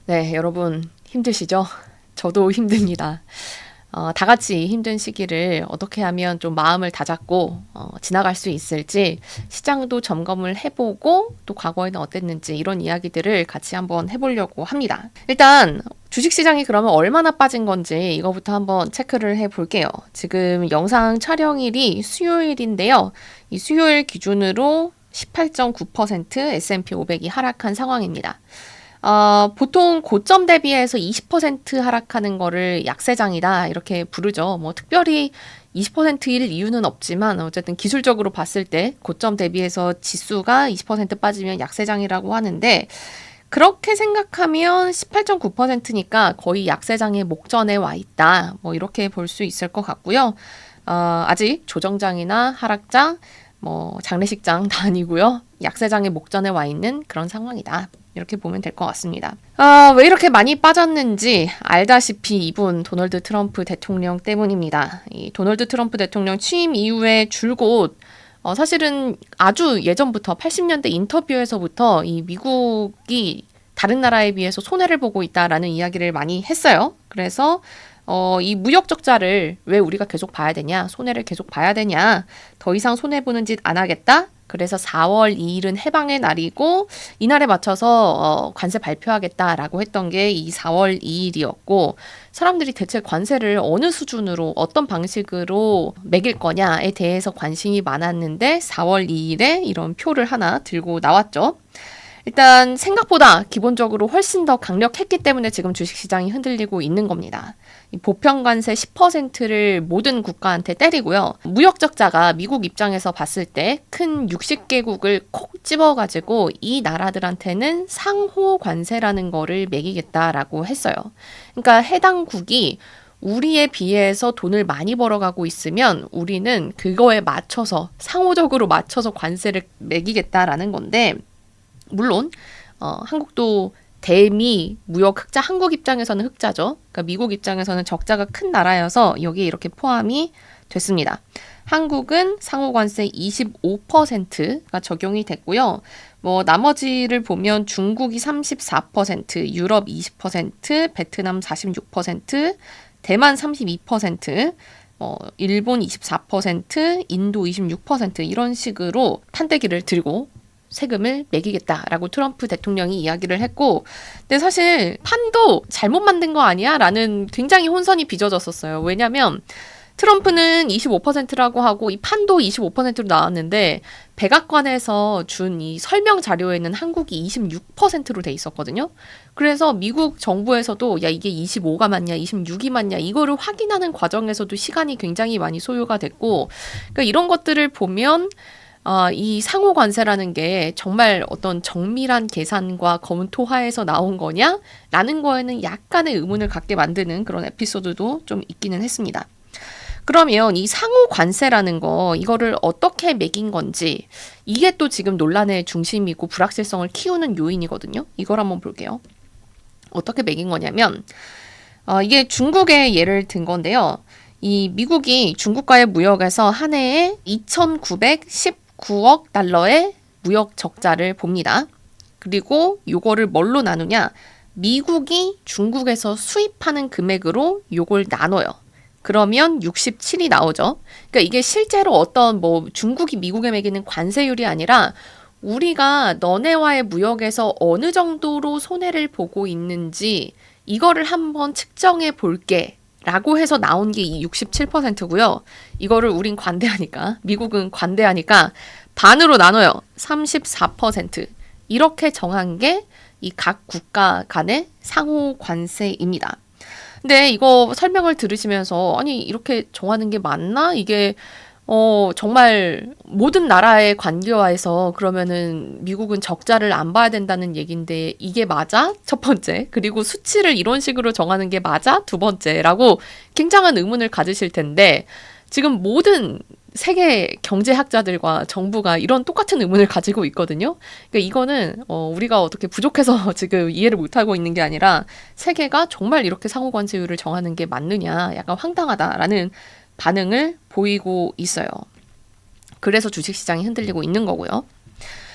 네, 여러분 힘드시죠? 저도 힘듭니다. 다 같이 힘든 시기를 어떻게 하면 좀 마음을 다잡고 지나갈 수 있을지 시장도 점검을 해보고 또 과거에는 어땠는지 이런 이야기들을 같이 한번 해보려고 합니다. 일단 주식시장이 그러면 얼마나 빠진 건지 이거부터 한번 체크를 해볼게요. 지금 영상 촬영일이 수요일인데요. 이 수요일 기준으로 18.9% S&P 500이 하락한 상황입니다. 보통 고점 대비해서 20% 하락하는 거를 약세장이다 이렇게 부르죠. 뭐 특별히 20%일 이유는 없지만 어쨌든 기술적으로 봤을 때 고점 대비해서 지수가 20% 빠지면 약세장이라고 하는데 그렇게 생각하면 18.9%니까 거의 약세장의 목전에 와 있다. 뭐 이렇게 볼 수 있을 것 같고요. 아직 조정장이나 하락장, 뭐 장례식장 다 아니고요. 약세장의 목전에 와 있는 그런 상황이다. 이렇게 보면 될 것 같습니다. 왜 이렇게 많이 빠졌는지 알다시피 이분 도널드 트럼프 대통령 때문입니다. 이 도널드 트럼프 대통령 취임 이후에 줄곧 사실은 아주 예전부터 80년대 인터뷰에서부터 이 미국이 다른 나라에 비해서 손해를 보고 있다라는 이야기를 많이 했어요. 그래서 이 무역 적자를 왜 우리가 계속 봐야 되냐, 손해를 계속 봐야 되냐, 더 이상 손해보는 짓 안 하겠다. 그래서 4월 2일은 해방의 날이고 이날에 맞춰서 관세 발표하겠다라고 했던 게 이 4월 2일이었고 사람들이 대체 관세를 어느 수준으로 어떤 방식으로 매길 거냐에 대해서 관심이 많았는데 4월 2일에 이런 표를 하나 들고 나왔죠. 일단 생각보다 기본적으로 훨씬 더 강력했기 때문에 지금 주식시장이 흔들리고 있는 겁니다. 보편관세 10%를 모든 국가한테 때리고요. 무역적자가 미국 입장에서 봤을 때 큰 60개국을 콕 집어가지고 이 나라들한테는 상호관세라는 거를 매기겠다라고 했어요. 그러니까 해당국이 우리에 비해서 돈을 많이 벌어가고 있으면 우리는 그거에 맞춰서 상호적으로 맞춰서 관세를 매기겠다라는 건데 물론 한국도 대미 무역 흑자, 한국 입장에서는 흑자죠. 그러니까 미국 입장에서는 적자가 큰 나라여서 여기에 이렇게 포함이 됐습니다. 한국은 상호관세 25%가 적용이 됐고요. 뭐 나머지를 보면 중국이 34%, 유럽 20%, 베트남 46%, 대만 32%, 일본 24%, 인도 26% 이런 식으로 판때기를 들고 세금을 매기겠다라고 트럼프 대통령이 이야기를 했고 근데 사실 판도 잘못 만든 거 아니야? 라는 굉장히 혼선이 빚어졌었어요. 왜냐면 트럼프는 25%라고 하고 이 판도 25%로 나왔는데 백악관에서 준 이 설명 자료에는 한국이 26%로 돼 있었거든요. 그래서 미국 정부에서도 야 이게 25가 맞냐 26이 맞냐 이거를 확인하는 과정에서도 시간이 굉장히 많이 소요가 됐고 그러니까 이런 것들을 보면 이 상호 관세라는 게 정말 어떤 정밀한 계산과 검토하에서 나온 거냐? 라는 거에는 약간의 의문을 갖게 만드는 그런 에피소드도 좀 있기는 했습니다. 그러면 이 상호 관세라는 거, 이거를 어떻게 매긴 건지, 이게 또 지금 논란의 중심이고 불확실성을 키우는 요인이거든요. 이걸 한번 볼게요. 어떻게 매긴 거냐면, 이게 중국의 예를 든 건데요. 이 미국이 중국과의 무역에서 한 해에 2,919억 달러의 무역 적자를 봅니다. 그리고 요거를 뭘로 나누냐? 미국이 중국에서 수입하는 금액으로 요걸 나눠요. 그러면 67이 나오죠. 그러니까 이게 실제로 어떤 뭐 중국이 미국에 매기는 관세율이 아니라 우리가 너네와의 무역에서 어느 정도로 손해를 보고 있는지 이거를 한번 측정해 볼게. 라고 해서 나온 게 이 67%고요. 이거를 우린 관대하니까, 미국은 관대하니까 반으로 나눠요. 34%. 이렇게 정한 게 이 각 국가 간의 상호 관세입니다. 근데 이거 설명을 들으시면서 아니 이렇게 정하는 게 맞나? 이게 정말 모든 나라의 관계와해서 그러면은 미국은 적자를 안 봐야 된다는 얘긴데 이게 맞아? 첫 번째. 그리고 수치를 이런 식으로 정하는 게 맞아? 두 번째라고 굉장한 의문을 가지실 텐데 지금 모든 세계 경제학자들과 정부가 이런 똑같은 의문을 가지고 있거든요. 그러니까 이거는 우리가 어떻게 부족해서 지금 이해를 못하고 있는 게 아니라 세계가 정말 이렇게 상호관세율을 정하는 게 맞느냐 약간 황당하다라는 반응을 보이고 있어요. 그래서 주식시장이 흔들리고 있는 거고요.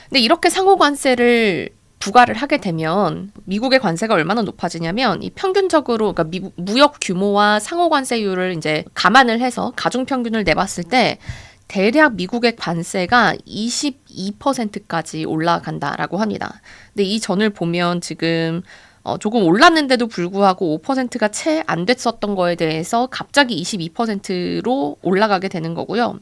근데 이렇게 상호관세를 부과를 하게 되면 미국의 관세가 얼마나 높아지냐면 이 평균적으로 그러니까 무역 규모와 상호 관세율을 이제 감안을 해서 가중 평균을 내봤을 때 대략 미국의 관세가 22%까지 올라간다라고 합니다. 근데 이 전을 보면 지금 조금 올랐는데도 불구하고 5%가 채 안 됐었던 거에 대해서 갑자기 22%로 올라가게 되는 거고요.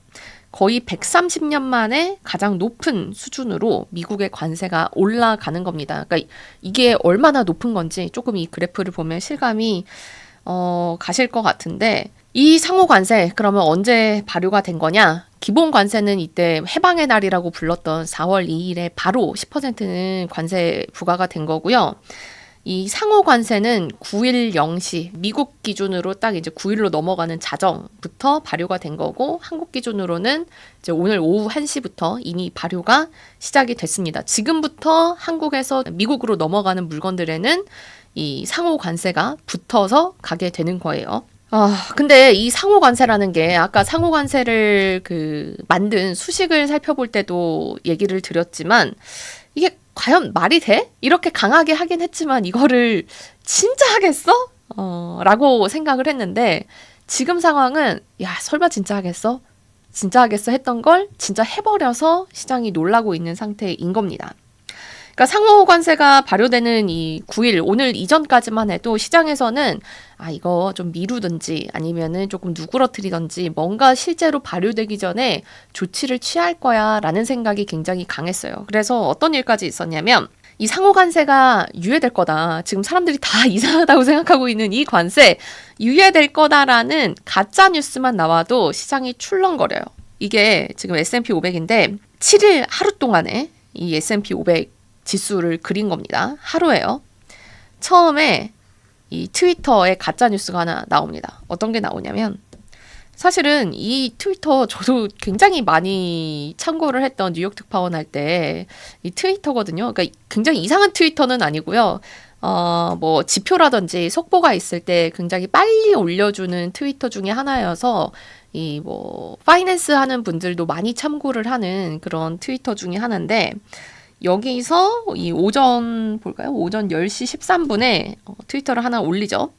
거의 130년 만에 가장 높은 수준으로 미국의 관세가 올라가는 겁니다. 그러니까 이게 얼마나 높은 건지 조금 이 그래프를 보면 실감이 가실 것 같은데, 이 상호 관세 그러면 언제 발효가 된 거냐? 기본 관세는 이때 해방의 날이라고 불렀던 4월 2일에 바로 10%는 관세 부과가 된 거고요. 이 상호 관세는 9일 0시 미국 기준으로 딱 이제 9일로 넘어가는 자정부터 발효가 된 거고, 한국 기준으로는 이제 오늘 오후 1시부터 이미 발효가 시작이 됐습니다. 지금부터 한국에서 미국으로 넘어가는 물건들에는 이 상호 관세가 붙어서 가게 되는 거예요. 근데 이 상호 관세라는 게 아까 상호 관세를 만든 수식을 살펴볼 때도 얘기를 드렸지만, 이게 과연 말이 돼? 이렇게 강하게 하긴 했지만 이거를 진짜 하겠어? 라고 생각을 했는데, 지금 상황은 야, 설마 진짜 하겠어? 진짜 하겠어? 했던 걸 진짜 해버려서 시장이 놀라고 있는 상태인 겁니다. 그러니까 상호 관세가 발효되는 이 9일, 오늘 이전까지만 해도 시장에서는 이거 좀 미루든지 아니면은 조금 누그러뜨리든지 뭔가 실제로 발효되기 전에 조치를 취할 거야 라는 생각이 굉장히 강했어요. 그래서 어떤 일까지 있었냐면, 이 상호 관세가 유예될 거다. 지금 사람들이 다 이상하다고 생각하고 있는 이 관세 유예될 거다라는 가짜 뉴스만 나와도 시장이 출렁거려요. 이게 지금 S&P 500인데 7일 하루 동안에 이 S&P 500 지수를 그린 겁니다. 하루에요. 처음에 이 트위터에 가짜 뉴스가 하나 나옵니다. 어떤 게 나오냐면, 사실은 이 트위터 저도 굉장히 많이 참고를 했던 뉴욕 특파원 할 때 이 트위터거든요. 그러니까 굉장히 이상한 트위터는 아니고요. 뭐 지표라든지 속보가 있을 때 굉장히 빨리 올려주는 트위터 중에 하나여서 이 뭐 파이낸스 하는 분들도 많이 참고를 하는 그런 트위터 중에 하나인데, 여기서 이 오전 10시 13분에 트위터를 하나 올리죠.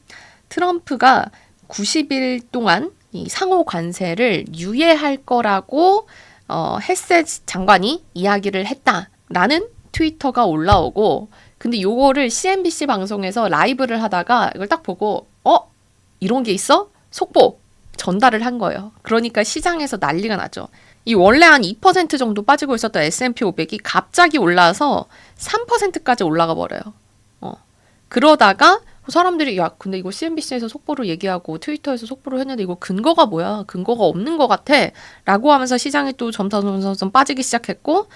트럼프가 90일 동안 이 상호 관세를 유예할 거라고 헬셋 장관이 이야기를 했다라는 트위터가 올라오고, 근데 요거를 CNBC 방송에서 라이브를 하다가 이걸 딱 보고 이런 게 있어? 속보 전달을 한 거예요. 그러니까 시장에서 난리가 나죠. 이 원래 한 2% 정도 빠지고 있었던 S&P 500이 갑자기 올라서 3%까지 올라가 버려요. 그러다가 사람들이 야, 근데 이거 CNBC에서 속보로 얘기하고 트위터에서 속보로 했는데 이거 근거가 뭐야? 근거가 없는 것 같아. 라고 하면서 시장이 또 점점 빠지기 시작했고,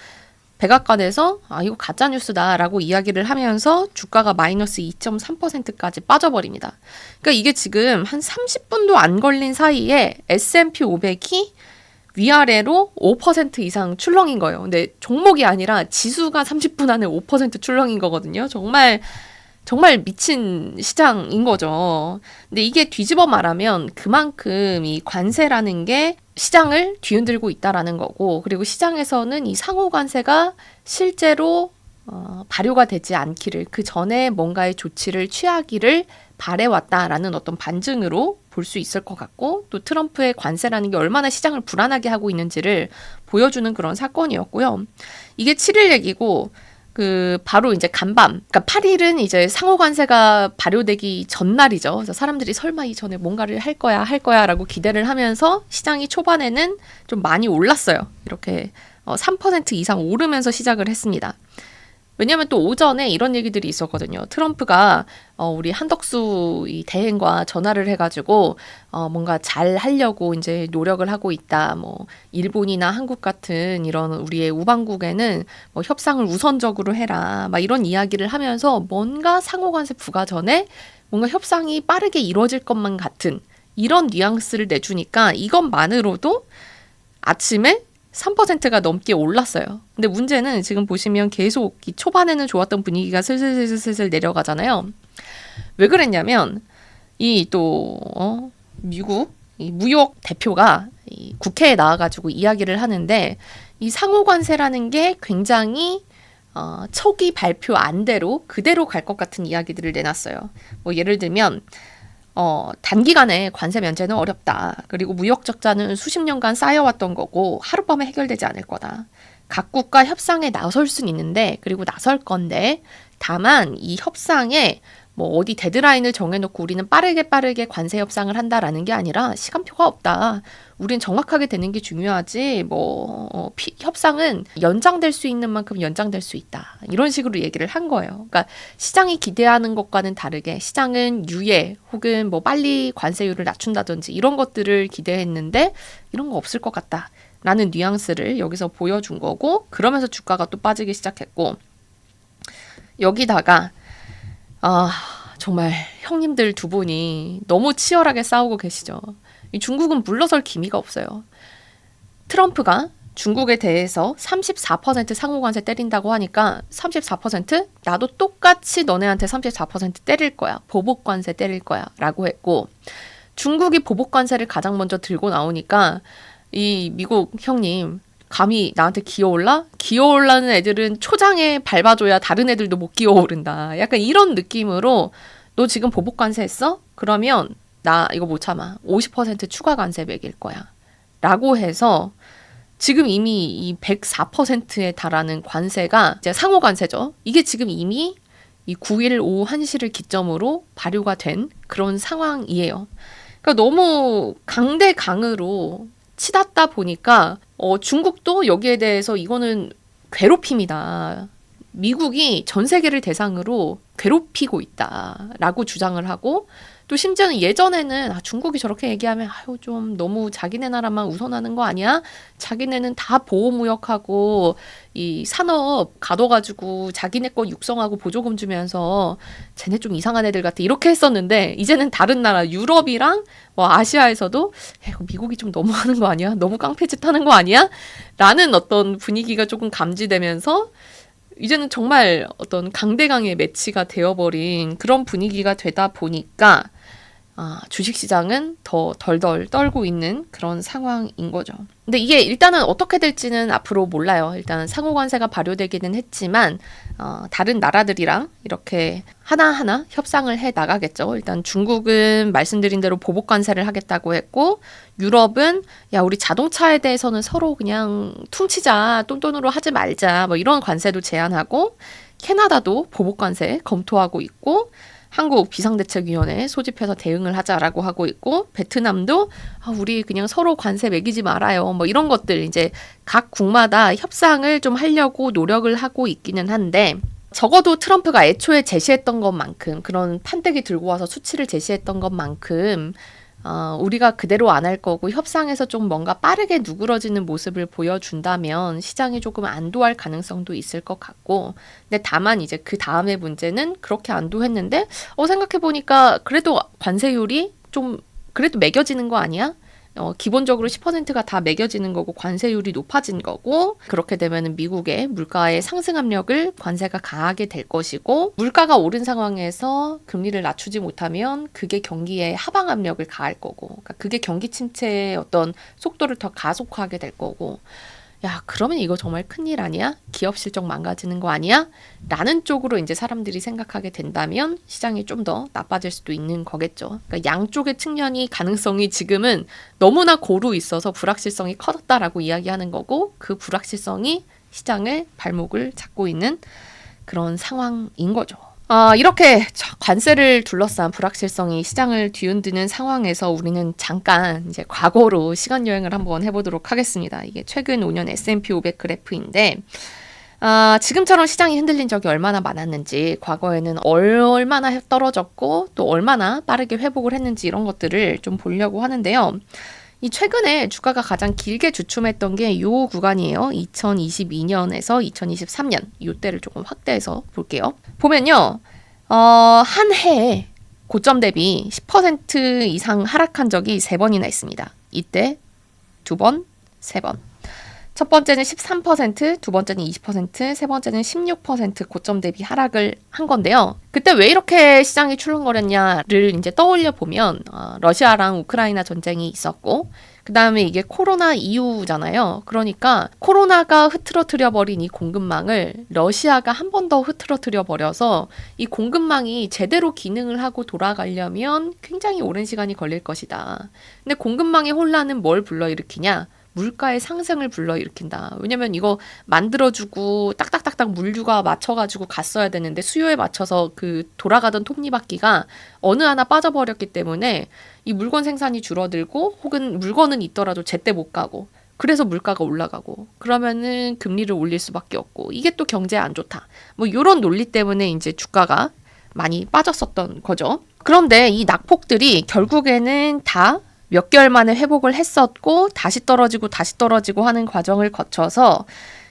백악관에서 이거 가짜뉴스다 라고 이야기를 하면서 주가가 마이너스 2.3%까지 빠져버립니다. 그러니까 이게 지금 한 30분도 안 걸린 사이에 S&P 500이 위아래로 5% 이상 출렁인 거예요. 근데 종목이 아니라 지수가 30분 안에 5% 출렁인 거거든요. 정말 미친 시장인 거죠. 근데 이게 뒤집어 말하면 그만큼 이 관세라는 게 시장을 뒤흔들고 있다라는 거고, 그리고 시장에서는 이 상호 관세가 실제로 발효가 되지 않기를, 그 전에 뭔가의 조치를 취하기를 바래왔다라는 어떤 반증으로 볼 수 있을 것 같고, 또 트럼프의 관세라는 게 얼마나 시장을 불안하게 하고 있는지를 보여주는 그런 사건이었고요. 이게 7일 얘기고, 바로 이제 간밤, 그러니까 8일은 이제 상호 관세가 발효되기 전날이죠. 그래서 사람들이 설마 이전에 뭔가를 할 거야 라고 기대를 하면서 시장이 초반에는 좀 많이 올랐어요. 이렇게 3% 이상 오르면서 시작을 했습니다. 왜냐하면 또 오전에 이런 얘기들이 있었거든요. 트럼프가 우리 한덕수 이 대행과 전화를 해가지고 뭔가 잘 하려고 이제 노력을 하고 있다. 뭐 일본이나 한국 같은 이런 우리의 우방국에는 뭐 협상을 우선적으로 해라. 막 이런 이야기를 하면서 뭔가 상호관세 부과 전에 뭔가 협상이 빠르게 이루어질 것만 같은 이런 뉘앙스를 내주니까 이것만으로도 아침에 3%가 넘게 올랐어요. 근데 문제는 지금 보시면 계속 이 초반에는 좋았던 분위기가 슬슬 내려가잖아요. 왜 그랬냐면 이 또 미국 이 무역 대표가 이 국회에 나와가지고 이야기를 하는데, 이 상호관세라는 게 굉장히 초기 발표 안대로 그대로 갈 것 같은 이야기들을 내놨어요. 뭐 예를 들면 단기간에 관세 면제는 어렵다. 그리고 무역 적자는 수십 년간 쌓여왔던 거고 하룻밤에 해결되지 않을 거다. 각국과 협상에 나설 수는 있는데, 그리고 나설 건데, 다만 이 협상에 뭐 어디 데드라인을 정해놓고 우리는 빠르게 관세 협상을 한다라는 게 아니라 시간표가 없다. 우린 정확하게 되는 게 중요하지. 협상은 연장될 수 있는 만큼 연장될 수 있다. 이런 식으로 얘기를 한 거예요. 그러니까 시장이 기대하는 것과는 다르게 시장은 유예 혹은 뭐 빨리 관세율을 낮춘다든지 이런 것들을 기대했는데 이런 거 없을 것 같다. 라는 뉘앙스를 여기서 보여준 거고, 그러면서 주가가 또 빠지기 시작했고, 여기다가 정말 형님들 두 분이 너무 치열하게 싸우고 계시죠. 이 중국은 물러설 기미가 없어요. 트럼프가 중국에 대해서 34% 상호관세 때린다고 하니까 34%? 나도 똑같이 너네한테 34% 때릴 거야. 보복관세 때릴 거야. 라고 했고, 중국이 보복관세를 가장 먼저 들고 나오니까 이 미국 형님 감히 나한테 기어올라? 기어올라는 애들은 초장에 밟아줘야 다른 애들도 못 기어오른다. 약간 이런 느낌으로 너 지금 보복관세 했어? 그러면 나 이거 못 참아. 50% 추가 관세 매길 거야. 라고 해서 지금 이미 이 104%에 달하는 관세가 이제 상호관세죠. 이게 지금 이미 이 9일 오후 1시를 기점으로 발효가 된 그런 상황이에요. 그러니까 너무 강대강으로 치닫다 보니까 중국도 여기에 대해서 이거는 괴롭힘이다. 미국이 전 세계를 대상으로 괴롭히고 있다라고 주장을 하고, 또 심지어는 예전에는 중국이 저렇게 얘기하면 좀 너무 자기네 나라만 우선하는 거 아니야? 자기네는 다 보호무역하고 이 산업 가둬가지고 자기네 거 육성하고 보조금 주면서 쟤네 좀 이상한 애들 같아. 이렇게 했었는데 이제는 다른 나라 유럽이랑 뭐 아시아에서도 미국이 좀 너무하는 거 아니야? 너무 깡패짓 하는 거 아니야? 라는 어떤 분위기가 조금 감지되면서 이제는 정말 어떤 강대강의 매치가 되어버린 그런 분위기가 되다 보니까 주식시장은 더 덜덜 떨고 있는 그런 상황인 거죠. 근데 이게 일단은 어떻게 될지는 앞으로 몰라요. 일단 상호관세가 발효되기는 했지만 다른 나라들이랑 이렇게 하나하나 협상을 해 나가겠죠. 일단 중국은 말씀드린 대로 보복관세를 하겠다고 했고, 유럽은 야 우리 자동차에 대해서는 서로 그냥 퉁치자, 똔똔으로 하지 말자, 뭐 이런 관세도 제한하고, 캐나다도 보복관세 검토하고 있고, 한국 비상대책위원회 소집해서 대응을 하자라고 하고 있고, 베트남도 우리 그냥 서로 관세 매기지 말아요. 뭐 이런 것들 이제 각 국마다 협상을 좀 하려고 노력을 하고 있기는 한데, 적어도 트럼프가 애초에 제시했던 것만큼, 그런 판때기 들고 와서 수치를 제시했던 것만큼 우리가 그대로 안 할 거고 협상에서 좀 뭔가 빠르게 누그러지는 모습을 보여준다면 시장이 조금 안도할 가능성도 있을 것 같고, 근데 다만 이제 그 다음의 문제는 그렇게 안도했는데 생각해보니까 그래도 관세율이 좀 그래도 매겨지는 거 아니야? 기본적으로 10%가 다 매겨지는 거고 관세율이 높아진 거고, 그렇게 되면 미국의 물가의 상승 압력을 관세가 가하게 될 것이고, 물가가 오른 상황에서 금리를 낮추지 못하면 그게 경기에 하방 압력을 가할 거고, 그러니까 그게 경기 침체의 어떤 속도를 더 가속화하게 될 거고, 야, 그러면 이거 정말 큰일 아니야? 기업 실적 망가지는 거 아니야? 라는 쪽으로 이제 사람들이 생각하게 된다면 시장이 좀 더 나빠질 수도 있는 거겠죠. 그러니까 양쪽의 측면이 가능성이 지금은 너무나 고루 있어서 불확실성이 커졌다라고 이야기하는 거고, 그 불확실성이 시장을 발목을 잡고 있는 그런 상황인 거죠. 이렇게 관세를 둘러싼 불확실성이 시장을 뒤흔드는 상황에서 우리는 잠깐 이제 과거로 시간 여행을 한번 해보도록 하겠습니다. 이게 최근 5년 S&P 500 그래프인데, 지금처럼 시장이 흔들린 적이 얼마나 많았는지, 과거에는 얼마나 떨어졌고 또 얼마나 빠르게 회복을 했는지 이런 것들을 좀 보려고 하는데요. 이 최근에 주가가 가장 길게 주춤했던 게 이 구간이에요. 2022년에서 2023년 이때를 조금 확대해서 볼게요. 보면요, 한 해에 고점 대비 10% 이상 하락한 적이 3번이나 있습니다. 이때 2번, 3번. 첫 번째는 13%, 두 번째는 20%, 세 번째는 16% 고점 대비 하락을 한 건데요. 그때 왜 이렇게 시장이 출렁거렸냐를 이제 떠올려 보면 러시아랑 우크라이나 전쟁이 있었고, 그다음에 이게 코로나 이후잖아요. 그러니까 코로나가 흐트러뜨려 버린 이 공급망을 러시아가 한 번 더 흐트러뜨려 버려서 이 공급망이 제대로 기능을 하고 돌아가려면 굉장히 오랜 시간이 걸릴 것이다. 근데 공급망의 혼란은 뭘 불러일으키냐? 물가의 상승을 불러일으킨다. 왜냐면 이거 만들어주고 딱딱딱딱 물류가 맞춰가지고 갔어야 되는데 수요에 맞춰서 그 돌아가던 톱니바퀴가 어느 하나 빠져버렸기 때문에 이 물건 생산이 줄어들고 혹은 물건은 있더라도 제때 못 가고 그래서 물가가 올라가고 그러면은 금리를 올릴 수밖에 없고 이게 또 경제에 안 좋다. 뭐 이런 논리 때문에 이제 주가가 많이 빠졌었던 거죠. 그런데 이 낙폭들이 결국에는 다 몇 개월 만에 회복을 했었고 다시 떨어지고 하는 과정을 거쳐서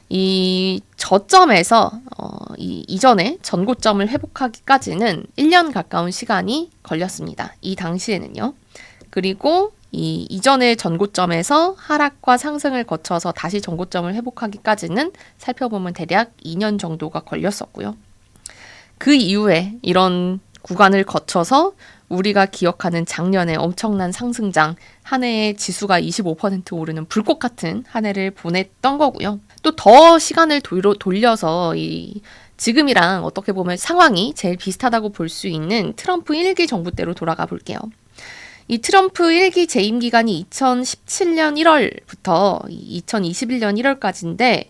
이 저점에서 이 이전에 전고점을 회복하기까지는 1년 가까운 시간이 걸렸습니다. 이 당시에는요. 그리고 이 이전의 전고점에서 하락과 상승을 거쳐서 다시 전고점을 회복하기까지는 살펴보면 대략 2년 정도가 걸렸었고요. 그 이후에 이런 구간을 거쳐서 우리가 기억하는 작년에 엄청난 상승장, 한 해의 지수가 25% 오르는 불꽃 같은 한 해를 보냈던 거고요. 또 더 시간을 돌려서 지금이랑 어떻게 보면 상황이 제일 비슷하다고 볼 수 있는 트럼프 1기 정부 때로 돌아가 볼게요. 이 트럼프 1기 재임 기간이 2017년 1월부터 2021년 1월까지인데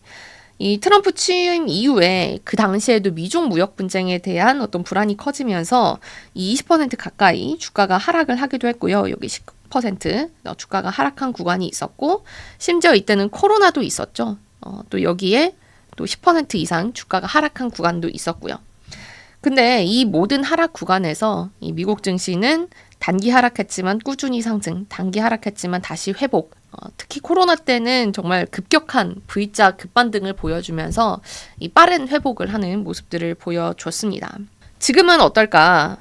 이 트럼프 취임 이후에 그 당시에도 미중 무역 분쟁에 대한 어떤 불안이 커지면서 이 20% 가까이 주가가 하락을 하기도 했고요. 여기 19% 주가가 하락한 구간이 있었고 심지어 이때는 코로나도 있었죠. 또 여기에 또 10% 이상 주가가 하락한 구간도 있었고요. 근데 이 모든 하락 구간에서 이 미국 증시는 단기 하락했지만 꾸준히 상승, 단기 하락했지만 다시 회복. 특히 코로나 때는 정말 급격한 V자 급반등을 보여주면서 이 빠른 회복을 하는 모습들을 보여줬습니다. 지금은 어떨까?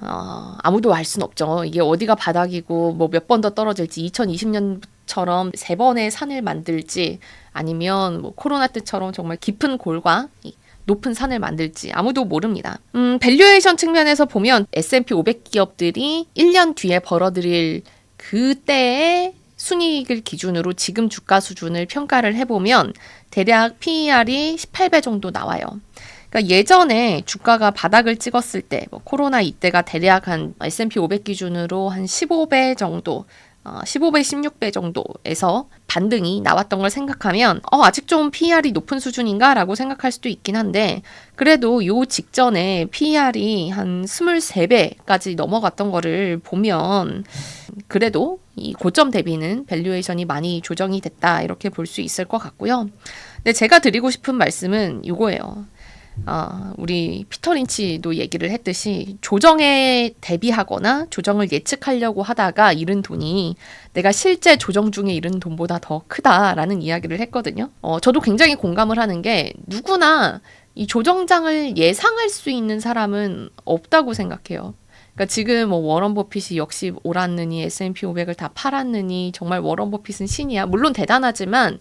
아무도 알 수는 없죠. 이게 어디가 바닥이고 뭐 몇 번 더 떨어질지 2020년처럼 3번의 산을 만들지 아니면 뭐 코로나 때처럼 정말 깊은 골과 높은 산을 만들지 아무도 모릅니다. 밸류에이션 측면에서 보면 S&P 500 기업들이 1년 뒤에 벌어들일 그때의 순이익을 기준으로 지금 주가 수준을 평가를 해보면 대략 PER이 18배 정도 나와요. 그러니까 예전에 주가가 바닥을 찍었을 때 코로나 이때가 대략 한 S&P 500 기준으로 한 15배 정도 15배, 16배 정도에서 반등이 나왔던 걸 생각하면 아직 좀 PER이 높은 수준인가? 라고 생각할 수도 있긴 한데 그래도 요 직전에 PER이 한 23배까지 넘어갔던 거를 보면 그래도 이 고점 대비는 밸류에이션이 많이 조정이 됐다 이렇게 볼 수 있을 것 같고요. 근데 제가 드리고 싶은 말씀은 이거예요. 우리 피터 린치도 얘기를 했듯이 조정에 대비하거나 조정을 예측하려고 하다가 잃은 돈이 내가 실제 조정 중에 잃은 돈보다 더 크다라는 이야기를 했거든요. 저도 굉장히 공감을 하는 게 누구나 이 조정장을 예상할 수 있는 사람은 없다고 생각해요. 그러니까 지금 뭐 워런 버핏이 역시 옳았느니 S&P 500을 다 팔았느니 정말 워런 버핏은 신이야. 물론 대단하지만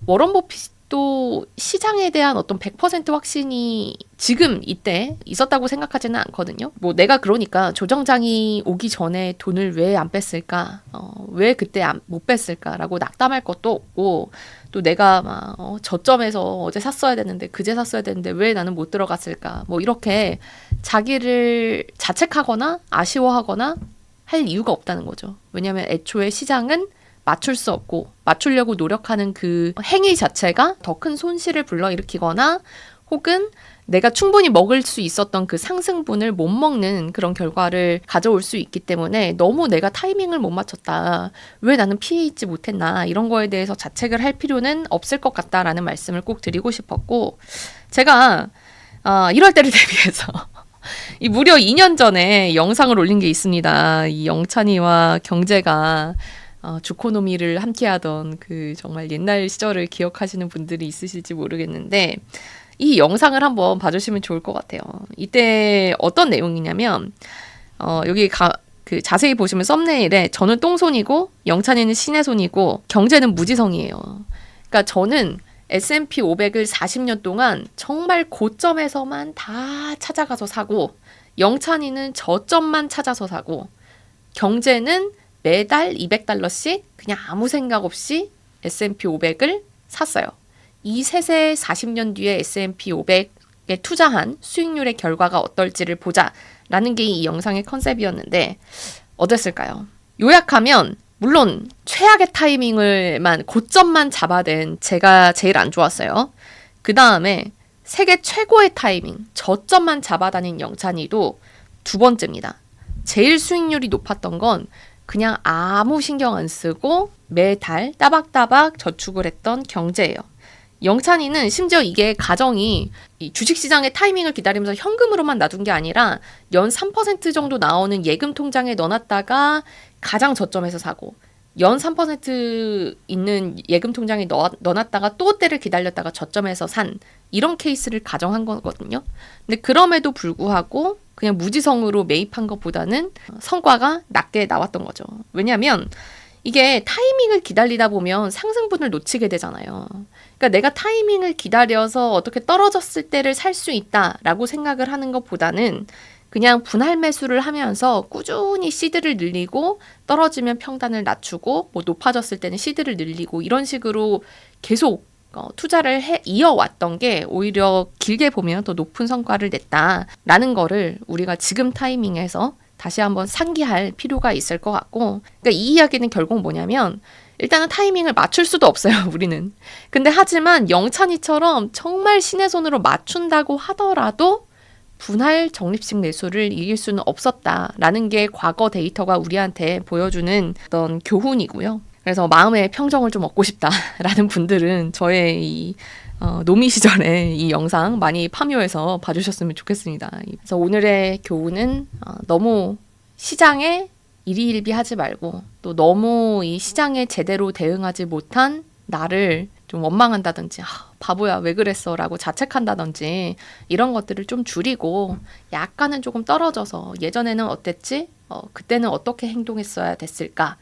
워런 버핏도 시장에 대한 어떤 100% 확신이 지금 이때 있었다고 생각하지는 않거든요. 뭐 내가 그러니까 조정장이 오기 전에 돈을 왜 안 뺐을까? 왜 그때 못 뺐을까라고 낙담할 것도 없고 또 내가 막 저점에서 어제 샀어야 되는데 그제 샀어야 되는데 왜 나는 못 들어갔을까? 뭐 이렇게 자기를 자책하거나 아쉬워하거나 할 이유가 없다는 거죠. 왜냐하면 애초에 시장은 맞출 수 없고 맞추려고 노력하는 그 행위 자체가 더 큰 손실을 불러일으키거나 혹은 내가 충분히 먹을 수 있었던 그 상승분을 못 먹는 그런 결과를 가져올 수 있기 때문에 너무 내가 타이밍을 못 맞췄다. 왜 나는 피해 있지 못했나. 이런 거에 대해서 자책을 할 필요는 없을 것 같다라는 말씀을 꼭 드리고 싶었고 제가 1월 때를 대비해서 이 무려 2년 전에 영상을 올린 게 있습니다. 이 영찬이와 경제가 주코노미를 함께하던 그 정말 옛날 시절을 기억하시는 분들이 있으실지 모르겠는데 이 영상을 한번 봐주시면 좋을 것 같아요. 이때 어떤 내용이냐면 여기 그 자세히 보시면 썸네일에 저는 똥손이고 영찬이는 신의 손이고 경제는 무지성이에요. 그러니까 저는 S&P 500을 40년 동안 정말 고점에서만 다 찾아가서 사고 영찬이는 저점만 찾아서 사고 경제는 매달 $200씩 그냥 아무 생각 없이 S&P 500을 샀어요. 이 셋의 40년 뒤에 S&P 500에 투자한 수익률의 결과가 어떨지를 보자라는 게 이 영상의 컨셉이었는데 어땠을까요? 요약하면 물론 최악의 타이밍을만 고점만 잡아댄 제가 제일 안 좋았어요. 그 다음에 세계 최고의 타이밍 저점만 잡아다닌 영찬이도 두 번째입니다. 제일 수익률이 높았던 건 그냥 아무 신경 안 쓰고 매달 따박따박 저축을 했던 경제예요. 영찬이는 심지어 이게 가정이 이 주식시장의 타이밍을 기다리면서 현금으로만 놔둔 게 아니라 연 3% 정도 나오는 예금 통장에 넣어놨다가 가장 저점에서 사고 연 3% 있는 예금 통장에 넣어놨다가 또 때를 기다렸다가 저점에서 산 이런 케이스를 가정한 거거든요. 근데 그럼에도 불구하고 그냥 무지성으로 매입한 것보다는 성과가 낮게 나왔던 거죠. 왜냐하면 이게 타이밍을 기다리다 보면 상승분을 놓치게 되잖아요. 그러니까 내가 타이밍을 기다려서 어떻게 떨어졌을 때를 살 수 있다라고 생각을 하는 것보다는 그냥 분할 매수를 하면서 꾸준히 시드를 늘리고 떨어지면 평단을 낮추고 뭐 높아졌을 때는 시드를 늘리고 이런 식으로 계속 투자를 이어왔던 게 오히려 길게 보면 더 높은 성과를 냈다라는 거를 우리가 지금 타이밍에서 다시 한번 상기할 필요가 있을 것 같고, 그러니까 이 이야기는 결국 뭐냐면 일단은 타이밍을 맞출 수도 없어요, 우리는. 근데 하지만 영찬이처럼 정말 신의 손으로 맞춘다고 하더라도 분할 적립식 매수를 이길 수는 없었다라는 게 과거 데이터가 우리한테 보여주는 어떤 교훈이고요. 그래서 마음의 평정을 좀 얻고 싶다라는 분들은 저의 이 노미 시절에 이 영상 많이 파묘해서 봐주셨으면 좋겠습니다. 그래서 오늘의 교훈은 너무 시장에 일희일비하지 말고 또 너무 이 시장에 제대로 대응하지 못한 나를 좀 원망한다든지 바보야 왜 그랬어 라고 자책한다든지 이런 것들을 좀 줄이고 약간은 조금 떨어져서 예전에는 어땠지? 그때는 어떻게 행동했어야 됐을까?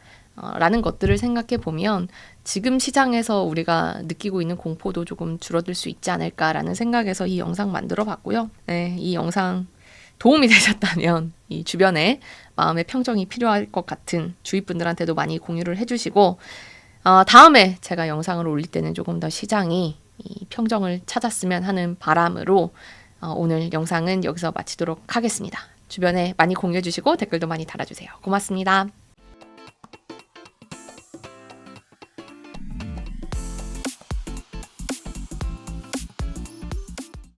라는 것들을 생각해 보면 지금 시장에서 우리가 느끼고 있는 공포도 조금 줄어들 수 있지 않을까라는 생각에서 이 영상 만들어 봤고요. 네, 이 영상 도움이 되셨다면 이 주변에 마음의 평정이 필요할 것 같은 주위 분들한테도 많이 공유를 해주시고 다음에 제가 영상을 올릴 때는 조금 더 시장이 이 평정을 찾았으면 하는 바람으로 오늘 영상은 여기서 마치도록 하겠습니다. 주변에 많이 공유해 주시고 댓글도 많이 달아주세요. 고맙습니다.